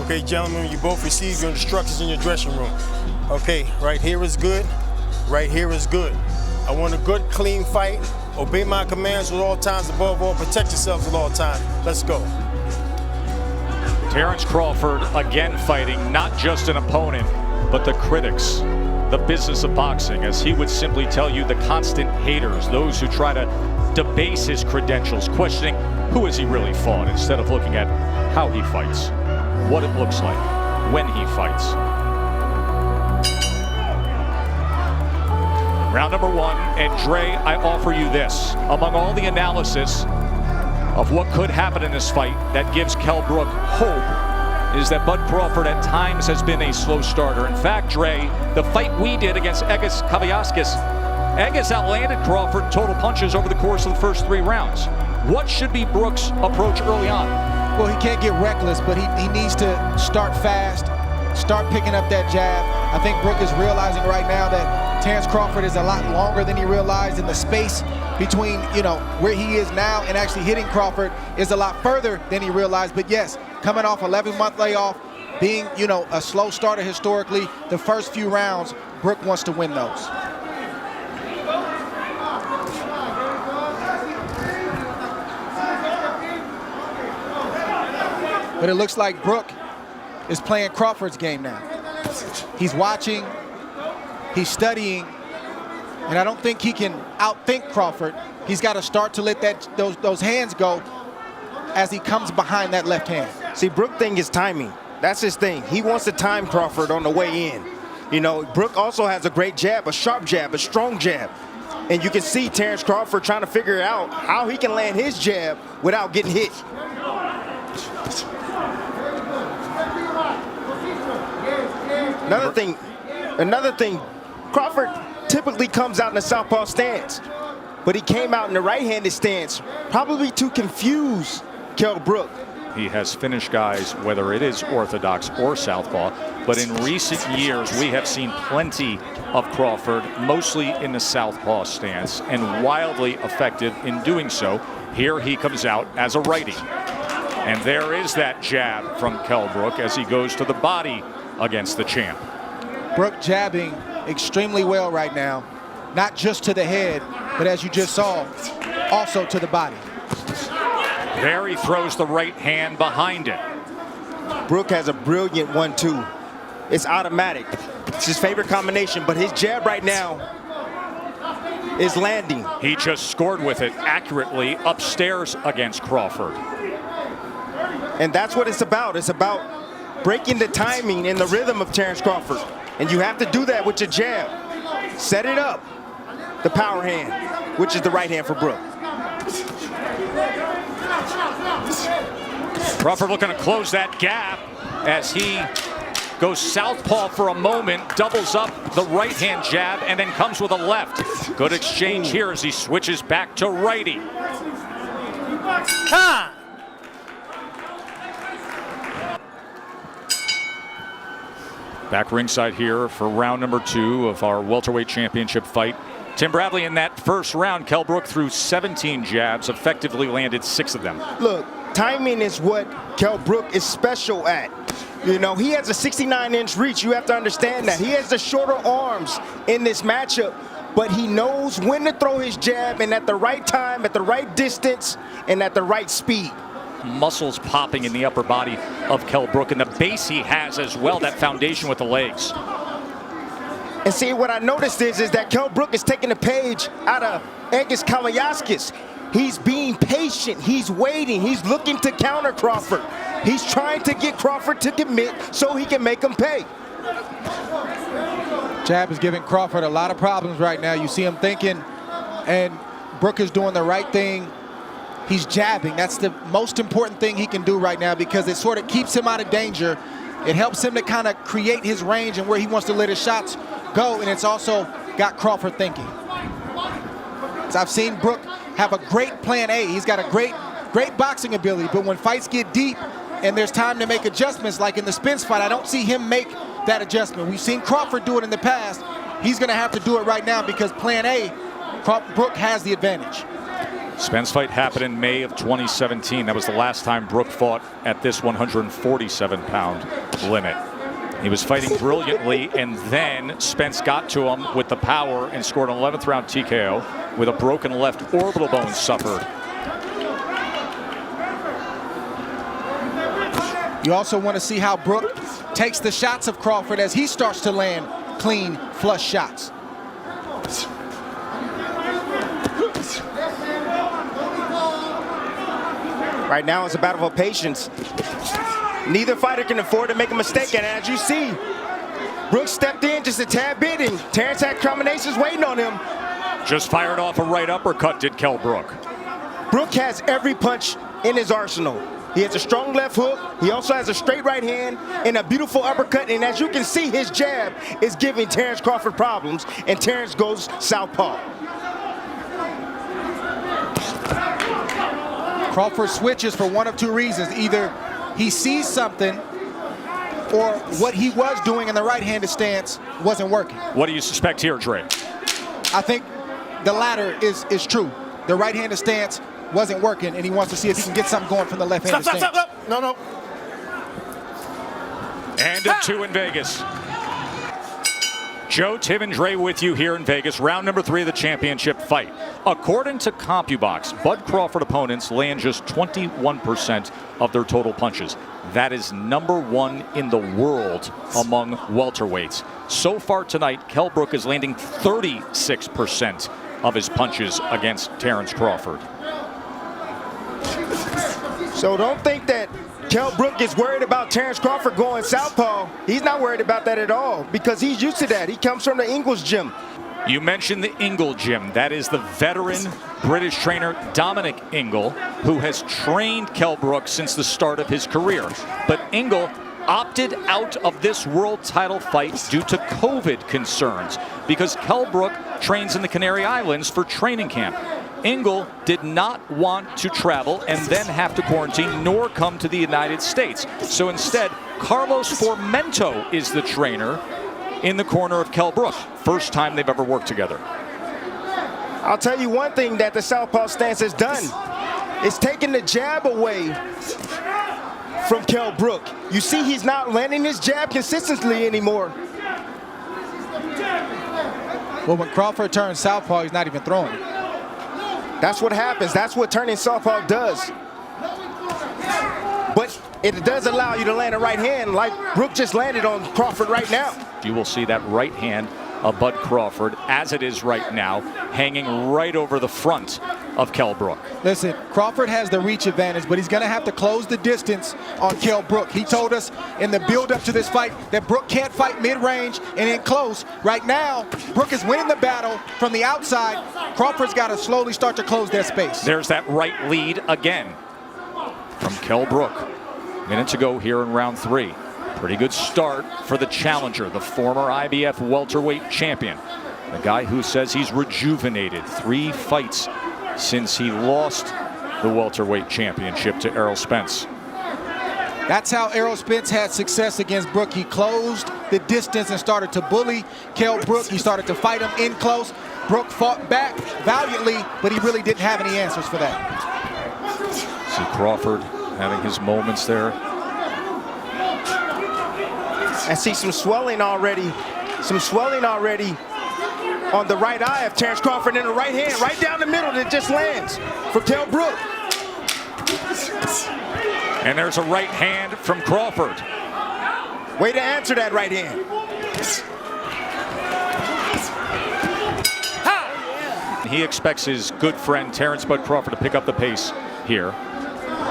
Okay, gentlemen, you both receive your instructions in your dressing room. Okay, right here is good. Right here is good. I want a good, clean fight. Obey my commands at all times. Above all, protect yourselves at all times. Let's go. Terence Crawford again fighting not just an opponent, but the critics, the business of boxing, as he would simply tell you, the constant haters, those who try to debase his credentials, questioning who has he really fought instead of looking at how he fights, what it looks like when he fights. Round number one, and Dre, I offer you this. Among all the analysis of what could happen in this fight that gives Kell Brook hope is that Bud Crawford at times has been a slow starter. In fact, Dre, the fight we did against Egis Kavyaskis, Egis outlanded Crawford total punches over the course of the first 3 rounds. What should be Brook's approach early on? Well, he can't get reckless, but he needs to start fast, start picking up that jab. I think Brook is realizing right now that Terence Crawford is a lot longer than he realized, and the space between, where he is now and actually hitting Crawford is a lot further than he realized. But yes, coming off 11-month layoff, being, a slow starter historically, the first few rounds, Brook wants to win those. But it looks like Brook is playing Crawford's game now. He's watching, he's studying, and I don't think he can outthink Crawford. He's got to start to let those hands go as he comes behind that left hand. See, Brook thing is timing. That's his thing. He wants to time Crawford on the way in. Brook also has a great jab, a sharp jab, a strong jab. And you can see Terence Crawford trying to figure out how he can land his jab without getting hit. Another thing, Crawford typically comes out in the southpaw stance, but he came out in the right-handed stance, probably to confuse Kell Brook. He has finished guys, whether it is orthodox or southpaw, but in recent years we have seen plenty of Crawford, mostly in the southpaw stance, and wildly effective in doing so. Here he comes out as a righty. And there is that jab from Kell Brook as he goes to the body against the champ. Brook jabbing extremely well right now, not just to the head, but as you just saw, also to the body. There he throws the right hand behind it. Brook has a brilliant 1-2. It's automatic. It's his favorite combination, but his jab right now is landing. He just scored with it accurately upstairs against Crawford. And that's what it's about. It's about breaking the timing and the rhythm of Terence Crawford. And you have to do that with your jab. Set it up. The power hand, which is the right hand for Brook. Crawford looking to close that gap as he goes southpaw for a moment, doubles up the right hand jab, and then comes with a left. Good exchange here as he switches back to righty. Ha! Back ringside here for round number 2 of our welterweight championship fight. Tim Bradley, in that first round, Kell Brook threw 17 jabs, effectively landed 6 of them. Look, timing is what Kell Brook is special at. He has a 69-inch reach. You have to understand that. He has the shorter arms in this matchup, but he knows when to throw his jab, and at the right time, at the right distance, and at the right speed. Muscles popping in the upper body of Kell Brook, and the base he has as well, that foundation with the legs. And see, what I noticed is that Kell Brook is taking a page out of Egis Kavyaskis. He's being patient. He's waiting. He's looking to counter Crawford. He's trying to get Crawford to commit so he can make him pay. Jab is giving Crawford a lot of problems right now. You see him thinking, and Brook is doing the right thing. He's jabbing. That's the most important thing he can do right now, because it sort of keeps him out of danger. It helps him to kind of create his range and where he wants to let his shots go, and it's also got Crawford thinking. So I've seen Brook have a great plan A. He's got a great boxing ability, but when fights get deep and there's time to make adjustments, like in the Spence fight, I don't see him make that adjustment. We've seen Crawford do it in the past. He's going to have to do it right now because plan A, Brook has the advantage. Spence fight happened in May of 2017. That was the last time Brook fought at this 147-pound limit. He was fighting brilliantly, and then Spence got to him with the power and scored an 11th round TKO with a broken left orbital bone suffered. You also want to see how Brook takes the shots of Crawford as he starts to land clean, flush shots. Right now, it's a battle of patience. Neither fighter can afford to make a mistake, and as you see, Brook stepped in just a tad bit, and Terence had combinations waiting on him. Just fired off a right uppercut, did Kell Brook. Brook has every punch in his arsenal. He has a strong left hook. He also has a straight right hand and a beautiful uppercut. And as you can see, his jab is giving Terence Crawford problems, and Terence goes southpaw. Crawford switches for one of two reasons. Either he sees something or what he was doing in the right-handed stance wasn't working. What do you suspect here, Dre? I think the latter is true. The right-handed stance wasn't working, and he wants to see if he can get something going from the left-handed stance. Stop. No. And a 2 in Vegas. Joe, Tim, and Dre with you here in Vegas. Round number 3 of the championship fight. According to CompuBox, Bud Crawford opponents land just 21% of their total punches. That is number 1 in the world among welterweights. So far tonight, Kell Brook is landing 36% of his punches against Terence Crawford. So don't think that Kell Brook is worried about Terence Crawford going southpaw. He's not worried about that at all because he's used to that. He comes from the Ingles gym. You mentioned the Ingle gym. That is the veteran British trainer Dominic Ingle, who has trained Kell Brook since the start of his career. But Ingle opted out of this world title fight due to COVID concerns because Kell Brook trains in the Canary Islands for training camp. Ingle did not want to travel and then have to quarantine nor come to the United States. So instead, Carlos Formento is the trainer in the corner of Kell Brook. First time they've ever worked together. I'll tell you one thing that the southpaw stance has done. It's taken the jab away from Kell Brook. You see he's not landing his jab consistently anymore. Well, when Crawford turns southpaw, he's not even throwing it. That's what happens. That's what turning southpaw does. But it does allow you to land a right hand like Brook just landed on Crawford right now. You will see that right hand of Bud Crawford, as it is right now, hanging right over the front of Kell Brook. Listen, Crawford has the reach advantage, but he's going to have to close the distance on Kell Brook. He told us in the build-up to this fight that Brook can't fight mid-range and in close. Right now, Brook is winning the battle from the outside. Crawford's got to slowly start to close that space. There's that right lead again from Kell Brook. Minute to go here in round 3. Pretty good start for the challenger, the former IBF welterweight champion. The guy who says he's rejuvenated. 3 fights since he lost the welterweight championship to Errol Spence. That's how Errol Spence had success against Brook. He closed the distance and started to bully Kell Brook. He started to fight him in close. Brook fought back valiantly, but he really didn't have any answers for that. See Crawford having his moments there. I see some swelling already. On the right eye of Terence Crawford, in the right hand, right down the middle that just lands for Kell Brook. And there's a right hand from Crawford. Way to answer that right hand. He expects his good friend Terence Bud Crawford to pick up the pace here.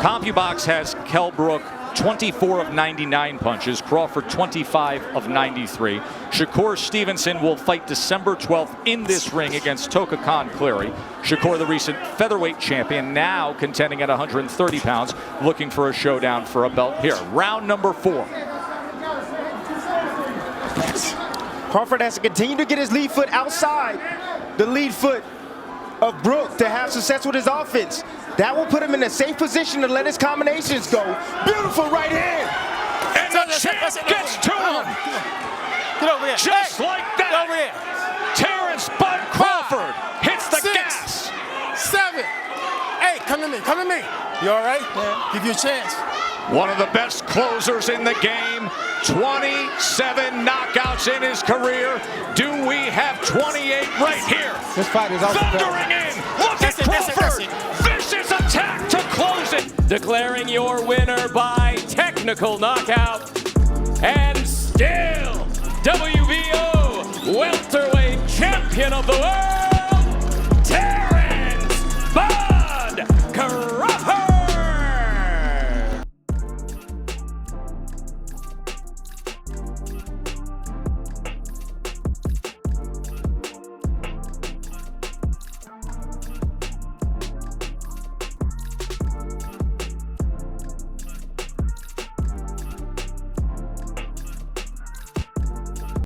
CompuBox has Kell Brook 24 of 99 punches, Crawford 25 of 93. Shakur Stevenson will fight December 12th in this ring against Toka Khan Clary. Shakur, the recent featherweight champion, now contending at 130 pounds, looking for a showdown for a belt here. Round number 4. Crawford has to continue to get his lead foot outside the lead foot of Brook to have success with his offense. That will put him in a safe position to let his combinations go. Beautiful right hand. And the champ gets to him. Get over here. Just like that. Get over here. Terence Bud Crawford hits the 6, gas. 7, Come to me. Come to me. You all right? Yeah. Give you a chance. One of the best closers in the game. 27 knockouts in his career. Do we have 28 right here? This fight is also thundering in. Look at Crawford. Vicious attack to close it. Declaring your winner by technical knockout. And still WBO welterweight champion of the world.